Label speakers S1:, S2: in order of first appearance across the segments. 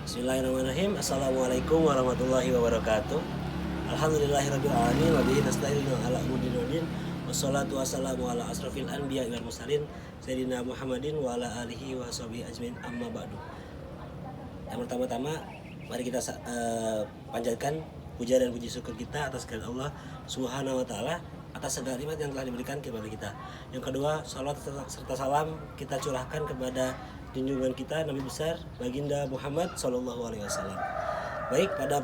S1: Bismillahirrahmanirrahim. Assalamualaikum warahmatullahi wabarakatuh. Alhamdulillahirabbil alamin wa bihi nasta'inu ala umuri din. Wassalatu wassalamu ala asrofil anbiya wal mursalin sayyidina Muhammadin wa ala alihi wa sahbihi ajmain, amma ba'du. Yang pertama-tama mari kita panjatkan puja dan puji syukur kita atas kehadirat Allah Subhanahu wa taala atas segala nikmat yang telah diberikan kepada kita. Yang kedua, salat serta salam kita curahkan kepada junjungan kita Nabi besar Baginda Muhammad Shallallahu Alaihi Wasallam. Baik, pada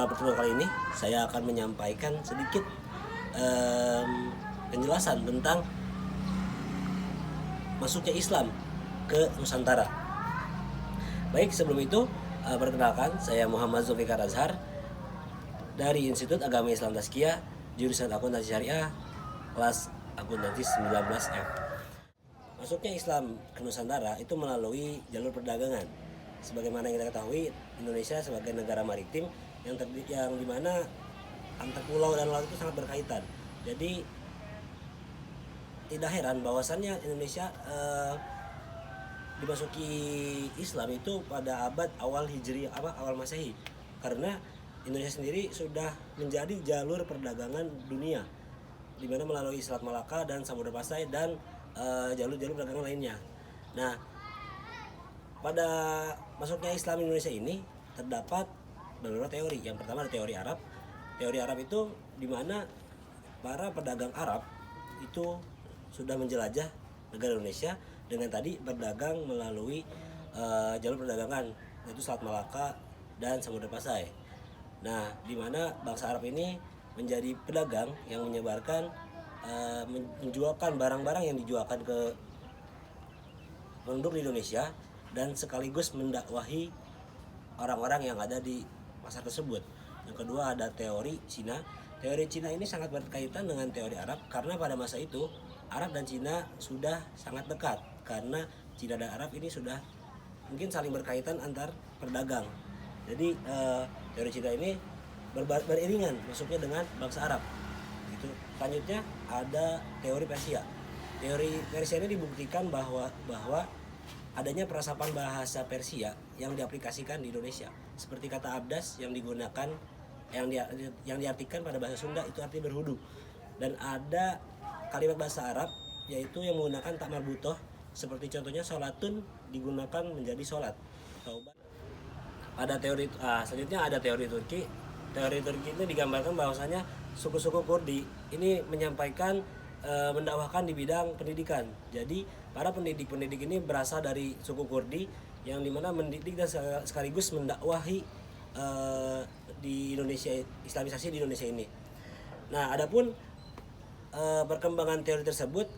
S1: pertemuan kali ini saya akan menyampaikan sedikit penjelasan tentang masuknya Islam ke Nusantara. Baik, sebelum itu perkenalkan, saya Muhammad Zulfikar Azhar dari Institut Agama Islam Tazkiyah, jurusan Akuntansi Syariah, kelas Akuntansi 19F. Masuknya Islam ke Nusantara itu melalui jalur perdagangan. Sebagaimana yang kita ketahui, Indonesia sebagai negara maritim yang dimana antar pulau dan laut itu sangat berkaitan. Jadi tidak heran bahwasannya Indonesia dimasuki Islam itu pada abad awal Hijri, awal Masehi, karena Indonesia sendiri sudah menjadi jalur perdagangan dunia, di mana melalui Selat Malaka dan Samudra Pasai dan jalur-jalur perdagangan lainnya. Nah, pada masuknya Islam Indonesia ini terdapat beberapa teori. Yang pertama ada teori Arab. Teori Arab itu di mana para pedagang Arab itu sudah menjelajah negara Indonesia dengan tadi berdagang melalui jalur perdagangan, yaitu Selat Malaka dan Samudra Pasai. Nah, di mana bangsa Arab ini menjadi pedagang yang menyebarkan menjualkan barang-barang yang dijualkan ke penduduk di Indonesia dan sekaligus mendakwahi orang-orang yang ada di pasar tersebut. Yang kedua ada teori Cina. Teori Cina ini sangat berkaitan dengan teori Arab karena pada masa itu Arab dan Cina sudah sangat dekat, karena Cina dan Arab ini sudah mungkin saling berkaitan antar perdagang. Jadi teori Cina ini beriringan masuknya dengan bangsa Arab. Gitu. Selanjutnya ada teori Persia. Teori Persia ini dibuktikan bahwa adanya perasapan bahasa Persia yang diaplikasikan di Indonesia. Seperti kata abdas yang digunakan yang diartikan pada bahasa Sunda itu arti berhudu. Dan ada kalimat bahasa Arab yaitu yang menggunakan tak marbutoh, seperti contohnya sholatun digunakan menjadi sholat. Ada teori selanjutnya ada teori Turki. Teori Turki itu digambarkan bahwasanya suku-suku Kurdi ini menyampaikan mendakwahkan di bidang pendidikan. Jadi para pendidik ini berasal dari suku Kurdi yang dimana mendidik dan sekaligus mendakwahi di Indonesia, Islamisasi di Indonesia ini. Nah, adapun perkembangan teori tersebut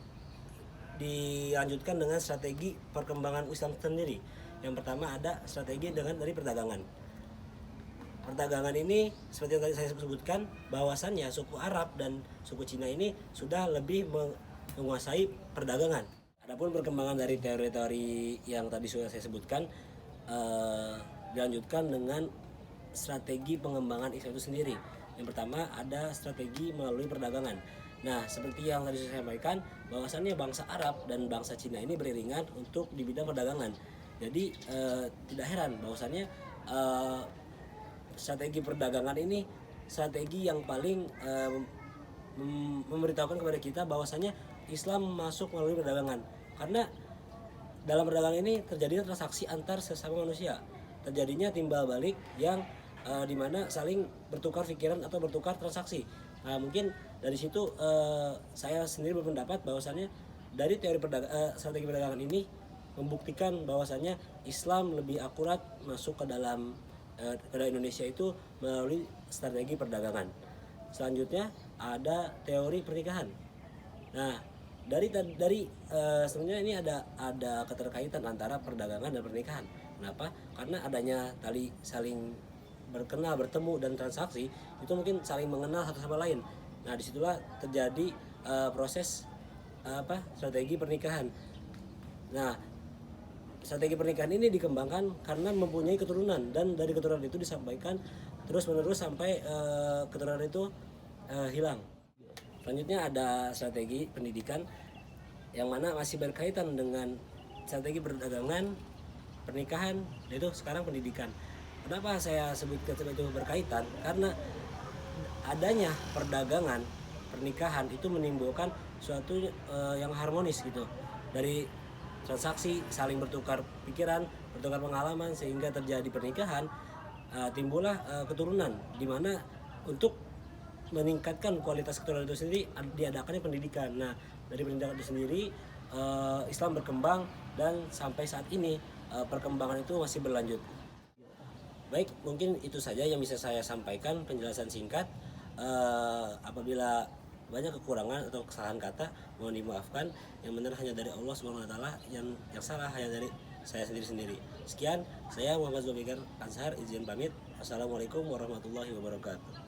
S1: dilanjutkan dengan strategi perkembangan Islam sendiri. Yang pertama ada strategi dari perdagangan. Perdagangan ini seperti yang tadi saya sebutkan, bahwasannya suku Arab dan suku Cina ini sudah lebih menguasai perdagangan. Adapun perkembangan dari teori-teori yang tadi sudah saya sebutkan dilanjutkan dengan strategi pengembangan Islam itu sendiri. Yang pertama ada strategi melalui perdagangan. Nah, seperti yang tadi saya sampaikan, bahwasannya bangsa Arab dan bangsa Cina ini beriringan untuk di bidang perdagangan. Jadi tidak heran bahwasannya strategi perdagangan ini strategi yang paling memberitahukan kepada kita bahwasanya Islam masuk melalui perdagangan, karena dalam perdagangan ini terjadi transaksi antar sesama manusia, terjadinya timbal balik yang dimana saling bertukar pikiran atau bertukar transaksi. Nah, mungkin dari situ saya sendiri berpendapat bahwasannya dari teori strategi perdagangan ini membuktikan bahwasannya Islam lebih akurat masuk ke dalam Indonesia itu melalui strategi perdagangan. Selanjutnya ada teori pernikahan. Nah, dari sebenarnya ini ada keterkaitan antara perdagangan dan pernikahan. Kenapa? Karena adanya tali saling berkenal, bertemu dan transaksi itu mungkin saling mengenal satu sama lain. Nah, disitulah terjadi proses strategi pernikahan. Nah, strategi pernikahan ini dikembangkan karena mempunyai keturunan, dan dari keturunan itu disampaikan terus menerus sampai keturunan itu hilang. Selanjutnya ada strategi pendidikan yang mana masih berkaitan dengan strategi perdagangan pernikahan itu sekarang pendidikan. Kenapa saya sebutkan itu berkaitan? Karena adanya perdagangan pernikahan itu menimbulkan suatu yang harmonis gitu, dari transaksi saling bertukar pikiran, bertukar pengalaman, sehingga terjadi pernikahan, timbullah keturunan, di mana untuk meningkatkan kualitas keturunan itu sendiri diadakannya pendidikan. Nah, dari pendidikan itu sendiri Islam berkembang, dan sampai saat ini perkembangan itu masih berlanjut. Baik, mungkin itu saja yang bisa saya sampaikan penjelasan singkat. Apabila banyak kekurangan atau kesalahan kata, mohon dimaafkan. Yang benar hanya dari Allah Subhanahu wa taala, yang salah hanya dari saya sendiri. Sekian, saya Muhammad Zulfikar Ansar, izin pamit. Assalamualaikum warahmatullahi wabarakatuh.